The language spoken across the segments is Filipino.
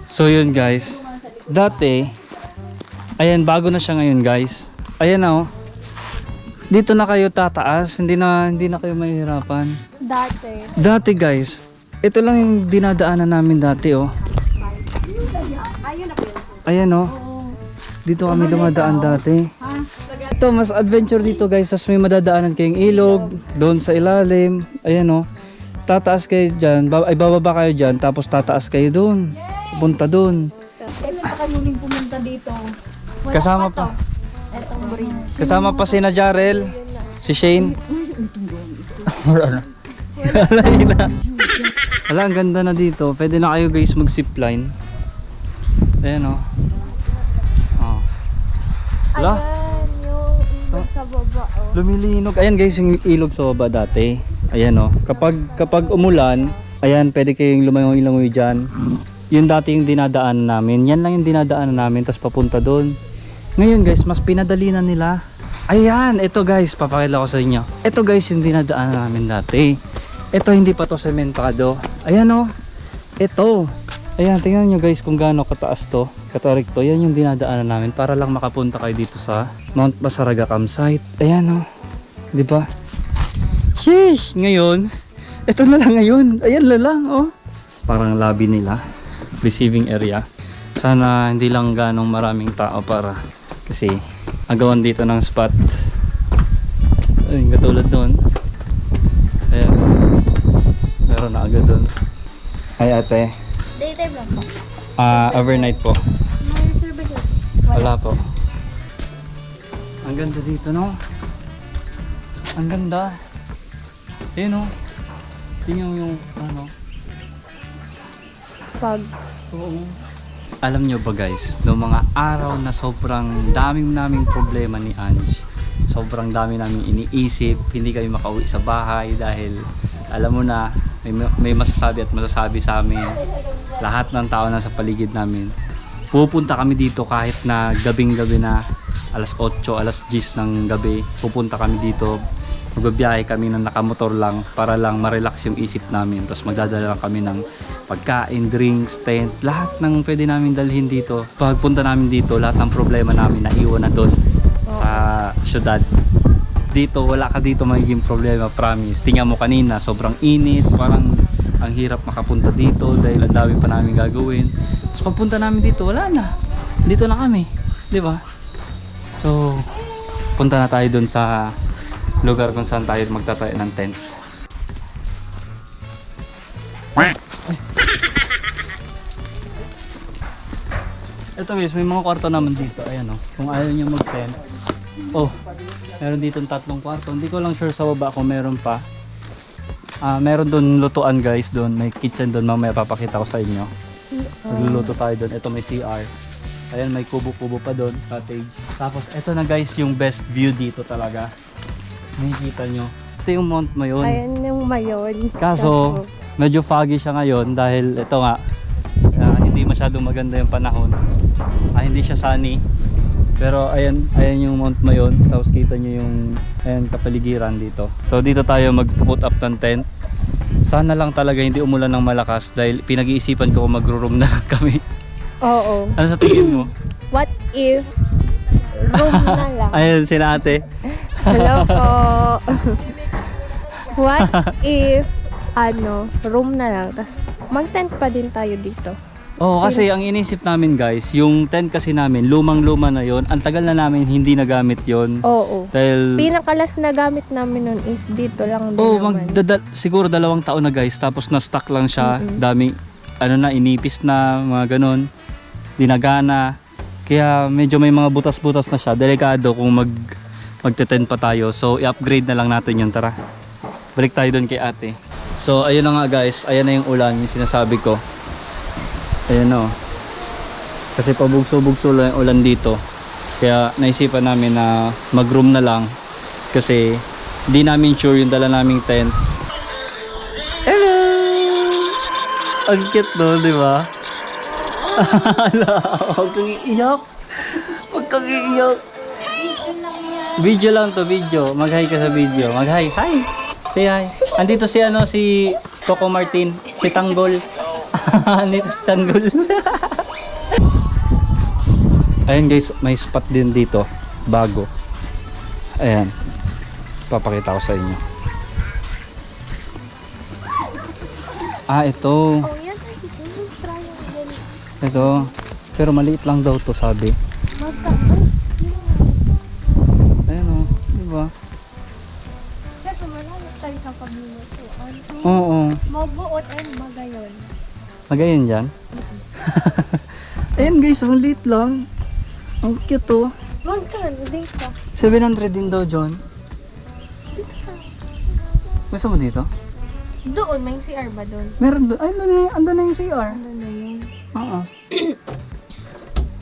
So yun guys, dati, ayan bago na siya ngayon guys. Ayan na oh. Dito na kayo tataas, hindi na kayo mahihirapan. Dati guys, ito lang yung dinadaanan namin dati oh. Ayan oh. Dito kami dumadaan dati. Ito mas adventure dito guys, tas may madadaanan kayong ilog doon sa ilalim. Ayan oh. Tataas kayo dyan, bababa kayo dyan, tapos tataas kayo doon. Punta doon. Kailan pa kayo muling pumunta dito? Kasama pa. Etong bridge. Kasama pa si na Jarel, si Shane. Wala, ang ganda na dito. Pwede na kayo guys mag-zipline. Ayan o. Oh. Wala. Ayan, yung ilog sa baba. Oh. Lumilinog. Ayan guys, yung ilog sa baba dati. Ayan o. Kapag umulan, ayan, pwede kayong lumangoy-langoy dyan. Yun dati yung dinadaanan namin. Yan lang yung dinadaanan namin, tapos papunta doon. Ngayon guys, mas pinadali na nila. Ayan, ito guys, papakita ko sa inyo. Ito guys, yung dinadaanan namin dati. Ito hindi pa to sementado. Ayan o. Ito. Ayan, tingnan nyo guys kung gaano kataas to. Katarik to. Yan yung dinadaanan namin para lang makapunta kayo dito sa Mount Basaraga campsite. Ayan o. Diba? Sheesh! Ngayon, ito na lang ngayon. Ayan na lang oh. Parang lobby nila. Receiving area. Sana hindi lang ganong maraming tao para kasi agawan dito ng spot. Ay, katulad doon. Ayan. Meron na agad doon. Hi ate. Daytime lang po. Overnight po. May reservation. Wala po. Ang ganda dito no. Ang ganda. Ayun oh. Tingnan mo yung ano. Pag Oo. Alam nyo ba guys, noong mga araw na sobrang naming problema ni Ange, sobrang dami namin iniisip, hindi kami makauwi sa bahay dahil alam mo na, may masasabi at masasabi sa amin lahat ng tao na sa paligid namin. Pupunta kami dito kahit na gabing-gabi na, alas 8, alas 10 ng gabi, pupunta kami dito. Magbabiyahe kami ng nakamotor lang para lang ma-relax yung isip namin. Tapos magdadala lang kami ng pagkain, drinks, tent, lahat ng pwede namin dalhin dito. Pagpunta namin dito, lahat ng problema namin naiwan na doon sa syudad. Dito, wala ka dito magiging problema, promise. Tingnan mo kanina, sobrang init, parang ang hirap makapunta dito dahil ang dami pa namin gagawin. Tapos pagpunta namin dito, wala na. Dito na kami, di ba? So, punta na tayo doon sa lugar kung saan tayo magtatayo ng tent. Ito guys, may mga kwarto naman dito. Ayan o. Kung ayaw nyo mag-tent. Oh, meron dito 3 kwarto. Hindi ko lang sure sa baba kung meron pa. Meron doon lutuan guys. Doon may kitchen doon. Mamaya papakita ko sa inyo. Nagluluto tayo doon. Ito may CR. Ayan, may kubo-kubo pa doon. Cottage. Tapos ito na guys yung best view dito talaga. Nakikita nyo. Ito yung Mount Mayon. ayan yung mayon. Kaso, medyo foggy siya ngayon dahil ito nga, hindi masyadong maganda yung panahon. Hindi siya sunny. Pero ayan yung Mount Mayon. Tapos kita nyo yung ayan, kapaligiran dito. So dito tayo mag-put up ng tent. Sana lang talaga hindi umulan ng malakas dahil pinag-iisipan ko kung magro-room na lang kami. Oo. Ano sa tingin mo? What if room na lang? Ayun, sina ate. Hello po. What if room na lang, tas mag-tent pa din tayo dito. Oo, kasi ang inisip namin guys, yung tent kasi namin, lumang-luma na yon. Ang tagal na namin hindi nagamit yon. Oo. Dahil Pinakalas na gamit namin nun is dito lang din naman. siguro 2 taon na guys, tapos na-stuck lang siya. Dami, inipis na, mga ganun. Dinagana. Kaya medyo may mga butas-butas na siya. Delikado kung magte-tent pa tayo. So i-upgrade na lang natin yun. Tara, balik tayo doon kay ate. So ayun na nga guys, ayan na yung ulan, yung sinasabi ko. Ayan o. Kasi pabugso-bugso lang yung ulan dito. Kaya naisipan namin na mag-room na lang. Kasi di namin sure yung dala naming tent. Hello! Ang cute no, di ba? Huwag kang iiyak. Huwag kang iiyak. Video lang to, video. Mag-hi ka sa video. Mag-hi. Hi! Say hi. Andito si si Coco Martin, si Tanggol. Nito sa tanggol. Ayan guys, may spot din dito. Bago. Ayan. Papakita ko sa inyo. Ito. Oh, yan. Triangle. Ito. Pero maliit lang daw to sabi. Ayan o. Diba? Kasi malalit tayo sa pabinutuan. Oo. Magbuot and magayon. Magayon dyan. Ayan guys, maliit lang. Ang cute oh. Magkano dito? 700 din daw John. Dito na. Gusto mo dito? Doon, may CR ba doon? Meron doon. Ay, andun na yung CR. Ano na yun? Oo.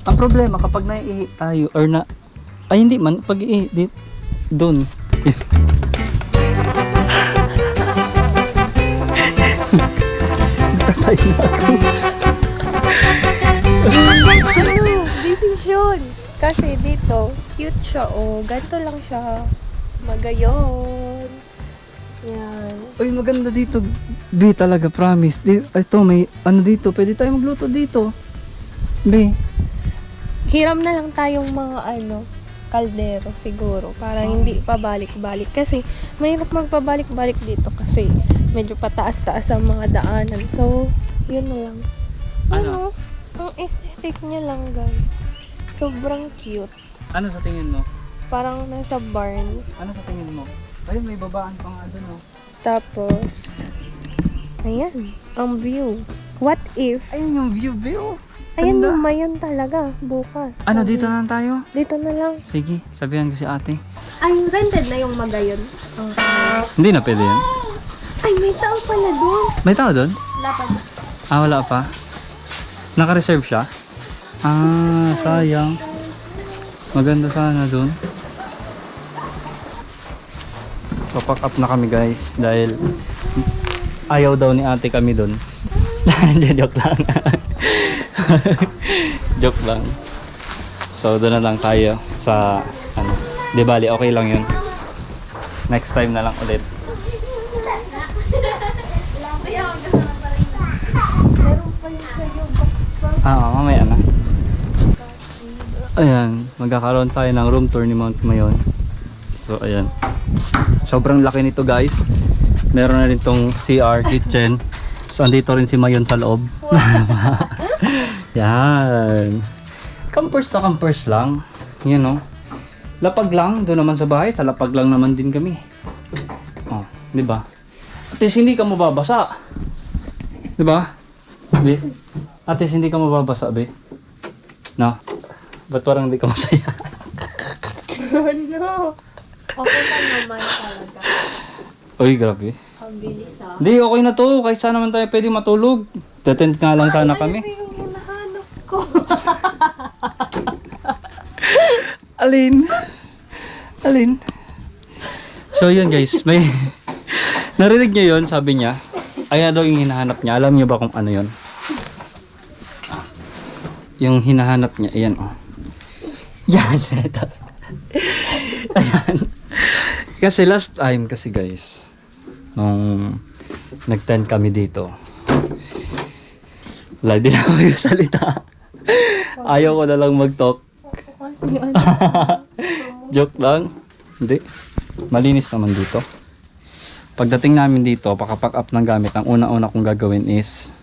Ang problema kapag naiihi tayo or na ay hindi man pag iihi doon. Tatay na ako. Ano? Decision! Kasi dito, cute siya oh. Ganito lang siya. Magayon. Yan. Uy, maganda dito. Be, talaga, promise. Ito, may ano dito. Pwede tayo magluto dito. Be. Hiram na lang tayong mga kaldero siguro para hindi pabalik-balik kasi mahirap magpabalik-balik dito kasi medyo pataas-taas ang mga daanan. So, yun na lang. Ano? Ang aesthetic niya lang, guys. Sobrang cute. Ano sa tingin mo? Parang nasa barn. Ano sa tingin mo? Ayun, may babaan pa nga doon, oh. Tapos, ayan, ang view. What if, Ayun yung view. ayan Ganda. yung mayon talaga, bukas. Ano, Sabi, dito na lang tayo? Dito na lang. Sige, sabihan ko si ate. Ay, rented na yung magayon. Hindi na pwede yan. Ay, may tao pala doon. May tao doon? Lapad. Wala pa. Naka-reserve siya? Sayang. Maganda sana doon. Papack up na kami guys dahil ayaw daw ni ate kami doon. Joke lang. Joke lang. So doon na lang tayo sa di bali okay lang yun. Next time na lang ulit. Mamaya na. Ayan, magkakaroon tayo ng room tour ni Mount Mayon. So ayan. Sobrang laki nito guys. Meron na rin tong CR, kitchen. So andito rin si Mayon sa loob. Yan. Campers na campers lang. Yan oh. Lapag lang, doon naman sa bahay. Sa lapag lang naman din kami. Oh, di ba? At least hindi ka mababasa. Di ba? Be? At least hindi ka mababasa, be. No? Ba't parang hindi ka masaya? No. Okay lang naman talaga. Uy, grabe. Ang bilis ah. Hindi, okay na to. Kahit saan naman tayo pwede matulog. Tatent nga lang sana kami. Ano yung hinahanap ko? Alin? Alin? So yun guys, may narinig niyo yun, sabi niya. Ayan daw yung hinahanap niya. Alam niyo ba kung ano yun? Yung hinahanap niya, ayan oh. Yan. Ayan. Kasi last time kasi guys, nung nag-tent kami dito, wala din ako yung salita. Ayaw ko na lang mag-talk. Joke lang. Hindi. Malinis naman dito. Pagdating namin dito, pakapack up ng gamit, ang una-una kong gagawin is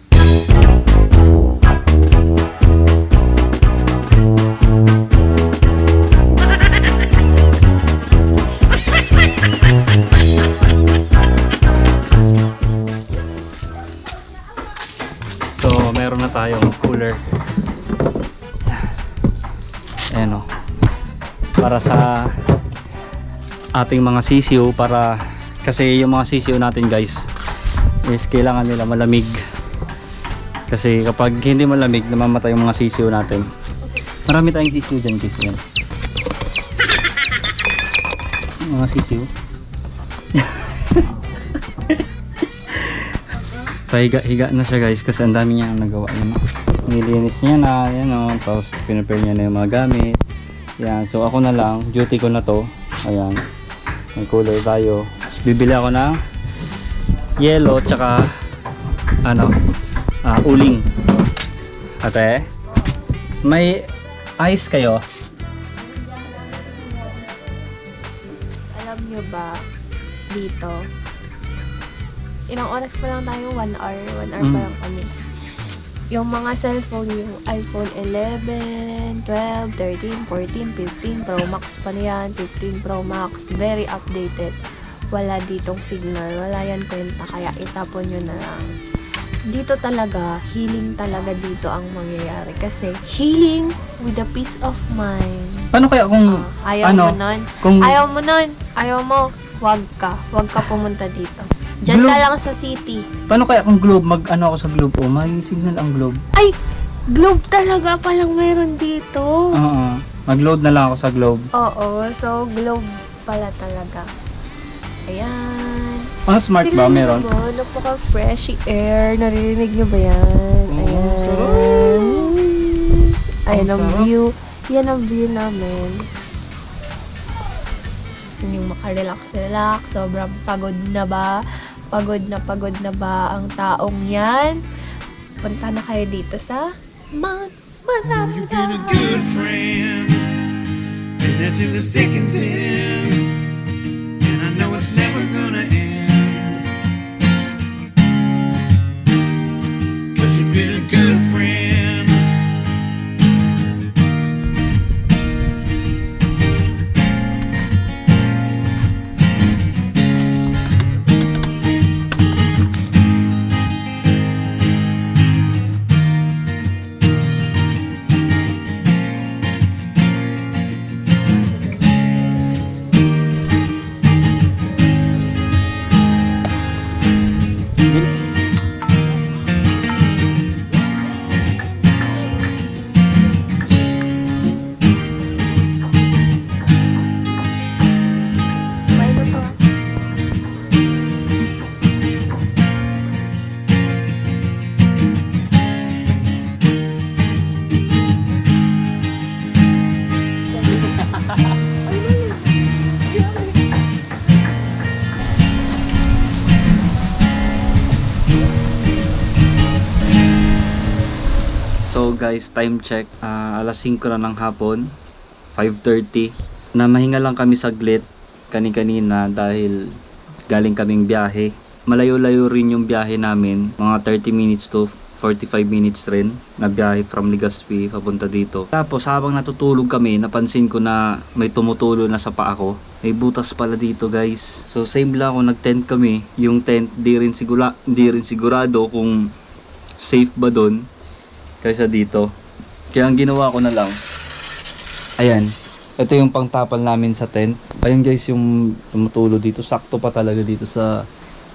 so, meron na tayong cooler. Ayan o. Para sa ating mga sisiw, para kasi yung mga sisiw natin guys is kailangan nila malamig. Kasi kapag hindi malamig, namamatay yung mga sisiw natin. Marami tayong sisiw dyan guys. Yan. Mga sisiw. Pahiga-higa na siya guys kasi ang dami niya ang nagawa yun. Nilinis niya na, yan o. Tapos pinapare niya na yung mga gamit. Yan, so ako na lang, duty ko na to. Ayan, may cooler tayo. Bibili ako ng yellow tsaka uling. Ate, may ice kayo? Alam nyo ba, dito, ilang oras pa lang tayo? 1 hour. 1 hour pa lang kami. Yung mga cellphone, yung iPhone 11, 12, 13, 14, 15 Pro Max pa yan, 15 Pro Max, very updated. Wala ditong signal, wala yan kwenta, kaya itapon nyo na lang. Dito talaga, healing talaga dito ang mangyayari. Kasi, healing with a peace of mind. Paano kaya kung, Ayaw ano, mo nun. kung, Ayaw mo nun. Ayaw mo. Wag ka pumunta dito. Diyan ka Globe. lang sa city. paano kaya kung Globe, mag-ano ako sa Globe? Oh, may signal ang Globe. Ay! Globe talaga palang meron dito. Oo. Mag-load na lang ako sa Globe. Oo, so Globe pala talaga. Ayan. Ang smart ba? Tingnan Meron? niyo naman, napaka-freshy air. Naririnig niyo ba yan? Oo, Ayan. sarap. Ayan Ang ang sarap. view. Yan ang view namin. Gusto niyong makarelax-relax. Sobrang pagod na ba? Pagod na ba ang taong yan? Punta na kayo dito sa Mount Masada. You've been a good friend, and that's in the thick and thin, and I know it's never gonna end. 'Cause you've been a good friend. May na to. So guys, time check. Alas 5 na ng hapon. 5:30. Na mahinga lang kami saglit kani-kanina dahil galing kaming biyahe. Malayo-layo rin yung biyahe namin. Mga 30 minutes to 45 minutes rin na biyahe from Legazpi papunta dito. Tapos habang natutulog kami, napansin ko na may tumutulo na sa paa ko. May butas pala dito guys. So same lang ako, nag-tent kami. Yung tent, di rin sigurado kung safe ba doon kaysa dito. Kaya ang ginawa ko na lang, ayan, ito yung pangtapal namin sa tent. Ayan guys, yung tumutulo dito, sakto pa talaga dito sa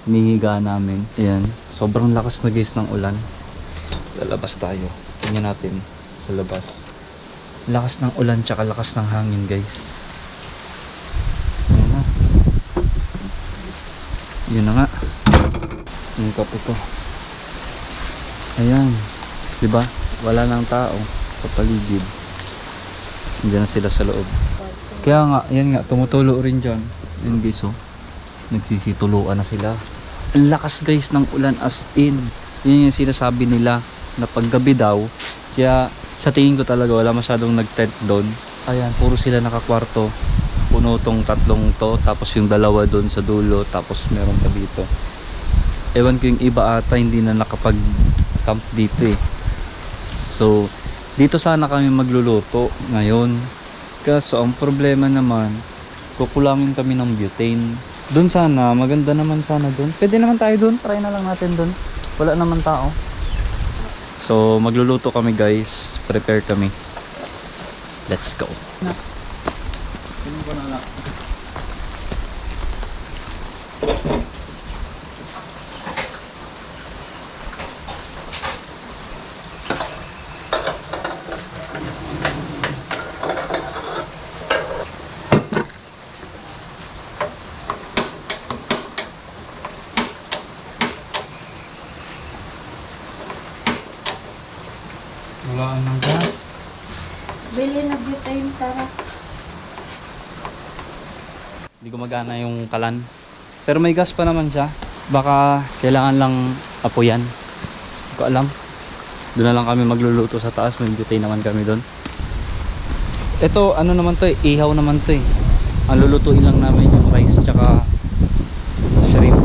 nihiga namin. Ayan, sobrang lakas na guys ng ulan. Lalabas tayo, tingnan natin sa labas. Lakas ng ulan tsaka lakas ng hangin guys. Ayan na. Yun na nga. Yung kape ko. Ayan. Diba? Wala nang tao sa paligid. Hindi na sila sa loob. Kaya nga, yan nga, tumutulo rin dyan. Yan guys, oh. Nagsisituluan na sila. Ang lakas guys ng ulan as in. Yan yung sinasabi nila na paggabi daw. Kaya sa tingin ko talaga wala masyadong nag-tent doon. Ayan, puro sila nakakwarto. Puno tong tatlong to. Tapos yung dalawa doon sa dulo. Tapos meron pa dito. Ewan ko yung iba ata hindi na nakapag-camp dito eh. So, dito sana kami magluluto ngayon. Kaso, ang problema naman, kukulangin kami ng butane. Doon sana, maganda naman sana doon. Pwede naman tayo doon, try na lang natin doon. Wala naman tao. So, magluluto kami guys. Prepare kami. Let's go. Wala ng gas. Bili na butane, tara. Hindi gumagana yung kalan. Pero may gas pa naman siya. Baka kailangan lang apoyan. Hindi ko alam. Doon na lang kami magluluto sa taas. May butay naman kami doon. Ito, ano naman to eh. Ihaw naman to eh. Ang lulutuin lang namin yung rice tsaka shrimp.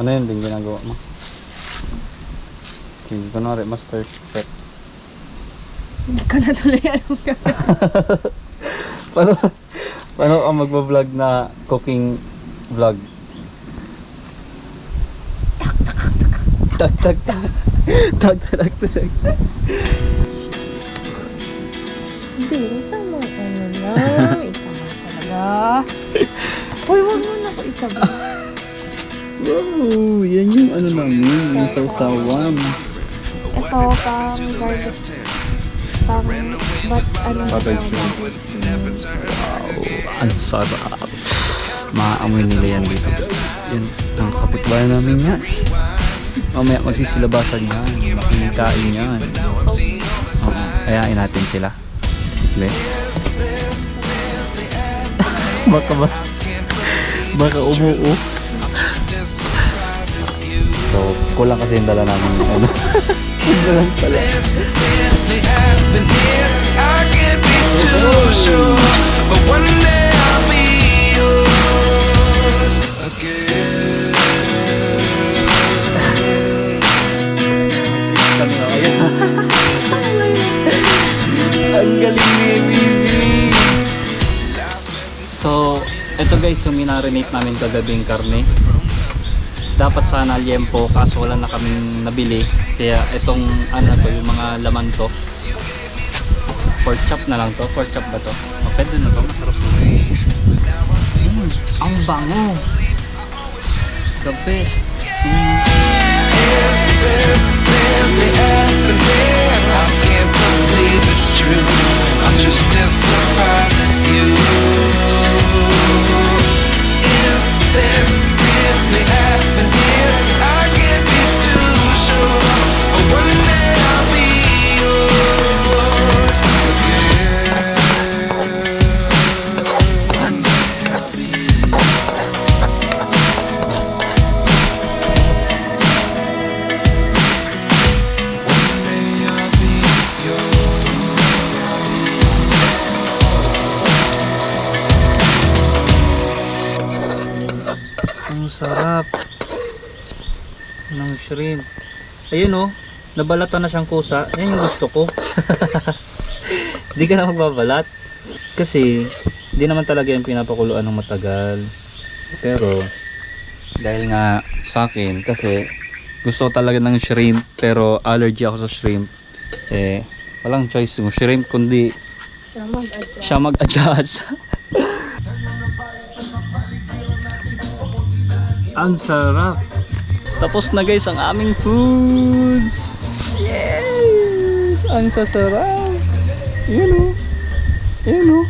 Ano yun din ginagawa mo? Okay, kunwari, master chef. Hindi ko na tuloy alam ka. Paano ka magbablog na cooking vlog? Tak tak tak. Tak tak tak. Hindi, tama ano na. Ikaw nga talaga. Uy, wag mo na ako isabi. Wow, yan yung ano namin, yung sausawan. Ito, pang garlic. Pang, but ano na Buttered tawag? Wow, ang sarap. Maaamoy nila yan dito guys. Yan, ang kapitbahay namin yan. Mamaya magsisilabasan yan. Makikain yan. Oo, kayain natin sila. Okay. Baka umuo. So, kulang kasi yung dala namin. Ano? Kulang pala. I can't be too sure, but one day I'll be yours again. Kami na kayo. Ang galing ni Bibi. So, ito guys yung minarinate namin kagabing karne. Dapat sana liempo kaso wala na kaming nabili. Kaya itong ano to, yung mga laman to. Pork chop na lang to. Pork chop ba to? Oh, pwede na to. Masarap na. Ang bango. The best. Is this really happening? I can't believe it's true. I'm just as surprised as you. Is this really happening? I can't be too sure, but one day I'll be yours again. Ang sarap ng shrimp. Ayun oh, nabalatan na siyang kusa. Yan yung gusto ko. Hindi ka na magbabalat. Kasi, hindi naman talaga yung pinapakuluan ng matagal. Pero, dahil nga sa akin, kasi gusto ko talaga ng shrimp, pero allergy ako sa shrimp. Eh, walang choice yung shrimp, kundi siya mag-adjust. Ang sarap. Tapos na guys ang aming foods. Yes! Ang sasarap. Ayan o. Ayan o.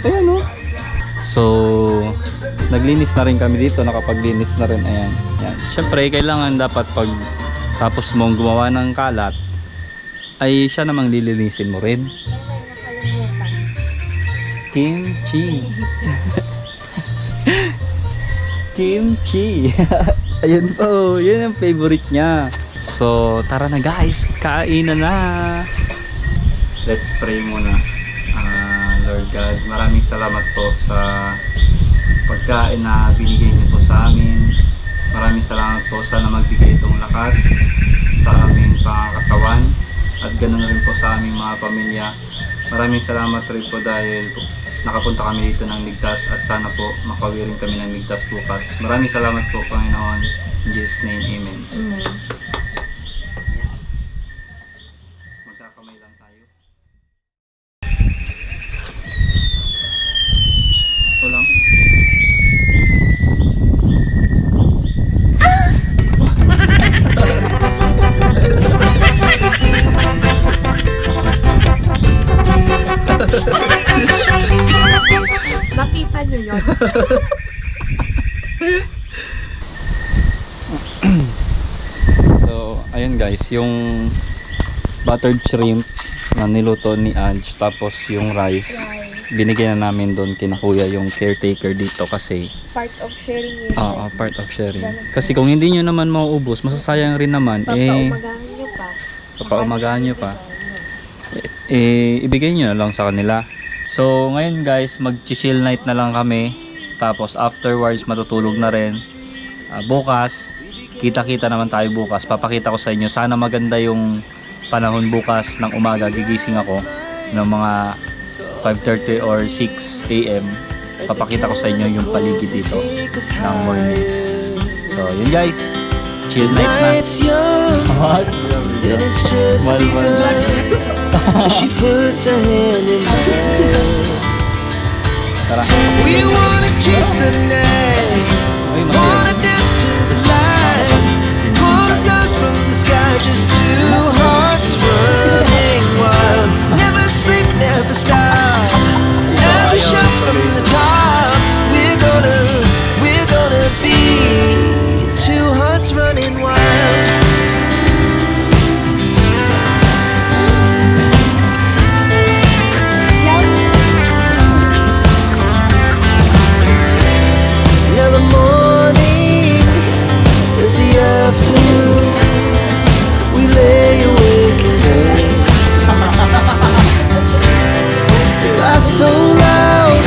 Ayan o. So, naglinis na rin kami dito. Nakapaglinis na rin. Ayan. Ayan. Siyempre, kailangan dapat pag tapos mong gumawa ng kalat, ay siya namang lilinisin mo rin. Kimchi. Kimchi. Ayun po, yun ang favorite niya. So, tara na guys, kain na. Let's pray muna. Lord God, maraming salamat po sa pagkain na binigay niyo po sa amin. Maraming salamat po, sana magbigay itong lakas sa aming pangakatawan at ganoon rin po sa aming mga pamilya. Maraming salamat rin po dahil nakapunta kami dito ng ligtas at sana po makawi rin kami ng ligtas bukas. Maraming salamat po, Panginoon. In Jesus' name, Amen. Yes. Magkakamay lang tayo. Ito lang. Nakita nyo yun? So, ayun guys, yung buttered shrimp na niluto ni Ange, tapos yung rice. binigay na namin doon kina kuya yung caretaker dito kasi Part of sharing yun. part of sharing. Kasi kung hindi nyo naman mauubos, masasayang rin naman. Papaumagahan nyo pa. Papaumagahan nyo pa. Ibigay nyo na lang sa kanila. So ngayon guys, mag-chill night na lang kami. Tapos afterwards matutulog na rin. Bukas, kita-kita naman tayo bukas. Papakita ko sa inyo. Sana maganda yung panahon bukas ng umaga. Gigising ako ng mga 5:30 or 6 a.m. Papakita ko sa inyo yung paligid dito ng morning. So yun guys, chill night na. Night's young, What? and it's just begun. She puts her hand in mine. Tara. We wanna chase the night, Ay, wanna masaya. dance to the light. Pull stars from the sky, just two hearts running wild. Never sleep, never stop. As we shout from the top, we're gonna be two hearts running wild. Now the morning is the afternoon. We lay awake in bed. Laugh so loud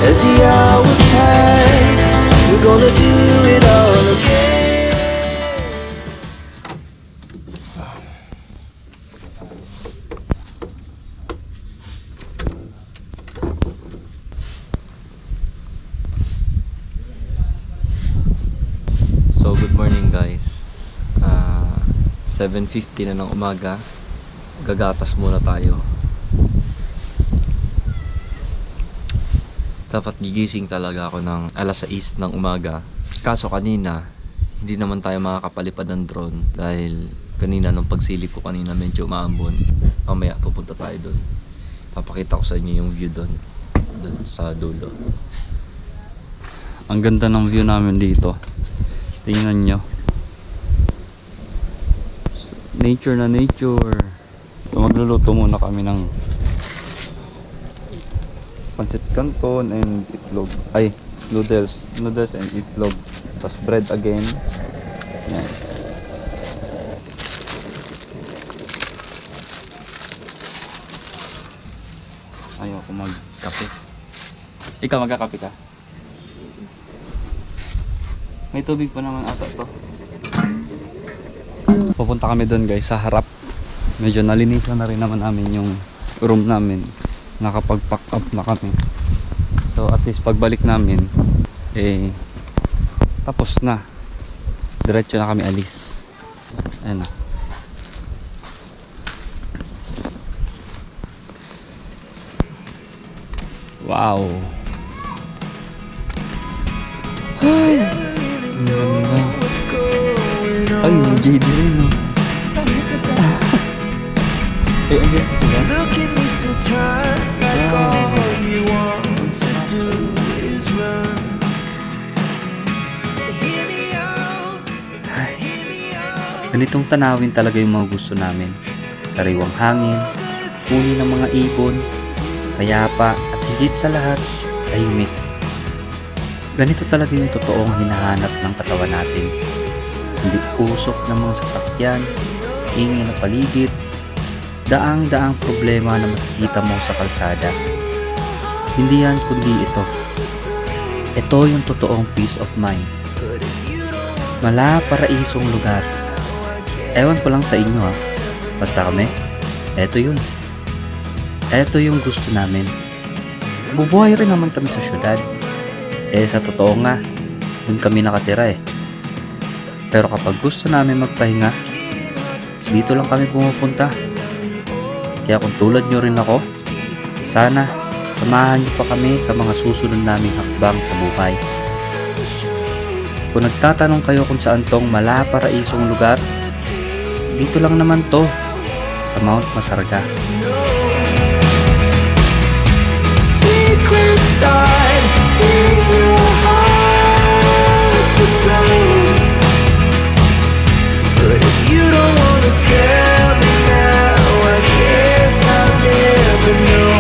as the hours pass. We're gonna do it all again. So good morning guys. 7:50 na ng umaga. Gagatas muna tayo. Dapat gigising talaga ako ng alas 6 ng umaga. Kaso kanina, hindi naman tayo makakapalipad ng drone dahil kanina nung pagsilip ko kanina medyo maambon. Mamaya pupunta tayo doon. Papakita ko sa inyo yung view doon sa dulo. Ang ganda ng view namin dito. Tingnan nyo. Nature na nature. So magluluto muna kami ng pancit canton and itlog. Ay, noodles and itlog. Tapos bread again. Yan. Ayaw ko magkape. Ikaw magkakape ka? May tubig pa naman ata to. Pupunta kami doon guys sa harap. Medyo nalinisan na rin naman namin yung room namin. Nakapag-pack up na kami. So at least pagbalik namin tapos na. Diretso na kami alis. Ayan na. Wow. What's going on? Ay, yung JD rin, no? Eh, andyan pa sila. Look at me sometimes like all you want to do is run. Hear me out, hear me out. Ganitong tanawin talaga yung mga gusto namin. Sariwang hangin, huni ng mga ibon, payapa, at higit sa lahat, tahimik. Ganito talaga yung totoong hinahanap ng katawan natin. Hindi usok ng mga sasakyan, ingay na paligid, daang-daang problema na makikita mo sa kalsada. Hindi yan kundi ito. Ito yung totoong peace of mind. Mala-paraisong lugar. Ewan ko lang sa inyo ha. Basta kami, eto yun. Eto yung gusto namin. Bubuhay rin naman kami sa syudad. Sa totoo nga, dun kami nakatira eh. Pero kapag gusto namin magpahinga, dito lang kami pumupunta. Kaya kung tulad nyo rin ako, sana samahan nyo pa kami sa mga susunod naming hakbang sa buhay. Kung nagtatanong kayo kung saan tong mala-paraisong lugar, dito lang naman to, sa Mount Masarga. Secret start in your heart so slow. But if you don't wanna tell me now, I guess I'll never know.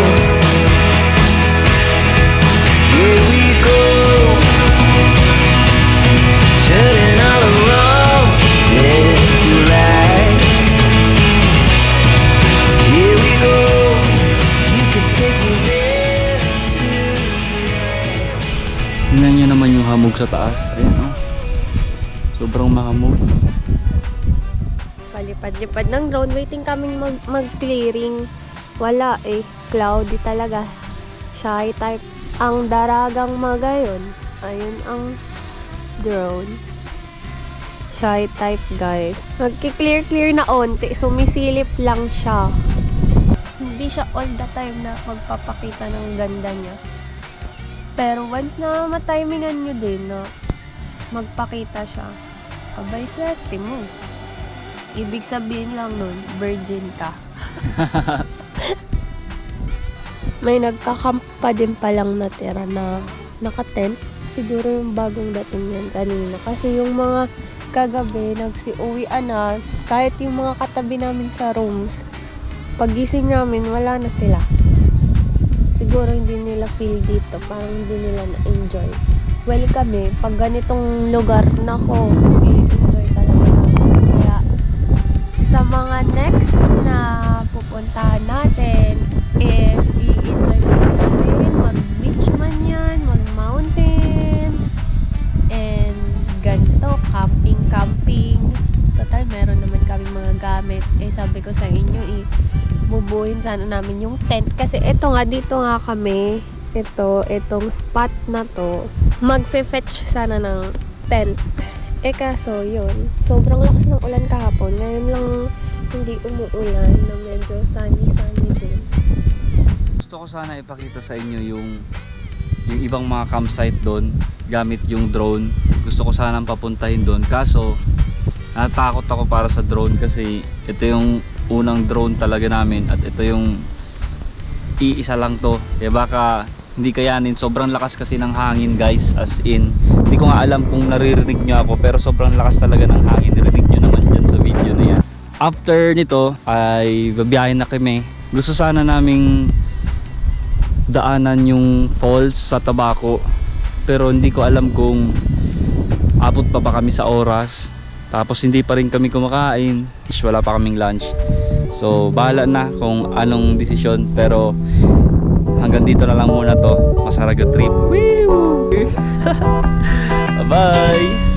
sa taas. Ayan oh. Sobrang mahamog. Palipad-lipad ng drone. Waiting kaming mag-clearing. Wala eh. Cloudy talaga. Shy type. Ang daragang magayon. Ayun ang drone. Shy type guys. Magki-clear na onti. Sumisilip lang siya. Hindi siya all the time na magpapakita ng ganda niya. Pero once na matimingan nyo din na magpakita siya, abay swerte mo. Ibig sabihin lang nun, virgin ka. May nagkakamp pa din palang natira na naka-tent. Siguro yung bagong dating yan kanina. Kasi yung mga kagabi, nagsiuwian na. Kahit yung mga katabi namin sa rooms, pagising namin, wala na sila. Siguro hindi nila feel dito. Parang hindi nila na-enjoy. Well kami, pag ganitong lugar, nako, i-enjoy talaga namin. Kaya, sa mga next na pupuntahan natin is i-enjoy mo natin. Mag-beach man yan, mag-mountains, and ganito, camping. Total, meron naman kami mga gamit. Sabi ko sa inyo, bubuhin sana namin yung tent. Kasi ito nga, dito nga kami, itong spot na to, magfe-fetch sana ng tent. Kaso, yun, sobrang lakas ng ulan kahapon. Ngayon lang hindi umuulan, na medyo sunny din. Gusto ko sana ipakita sa inyo yung ibang mga campsite doon gamit yung drone. Gusto ko sana papuntahin doon. Kaso, natakot ako para sa drone kasi ito yung unang drone talaga namin at ito yung iisa lang to. Kaya baka hindi kayanin. Sobrang lakas kasi ng hangin guys, as in. Hindi ko nga alam kung naririnig nyo ako pero sobrang lakas talaga ng hangin. Narinig nyo naman dyan sa video na yan. After nito ay babiyahin na kami. Gusto sana naming daanan yung falls sa Tabaco pero hindi ko alam kung abot pa ba kami sa oras. Tapos hindi pa rin kami kumakain. Wala pa kaming lunch. So bahala na kung anong desisyon. Pero hanggang dito na lang muna to. Masaraga trip. Bye bye.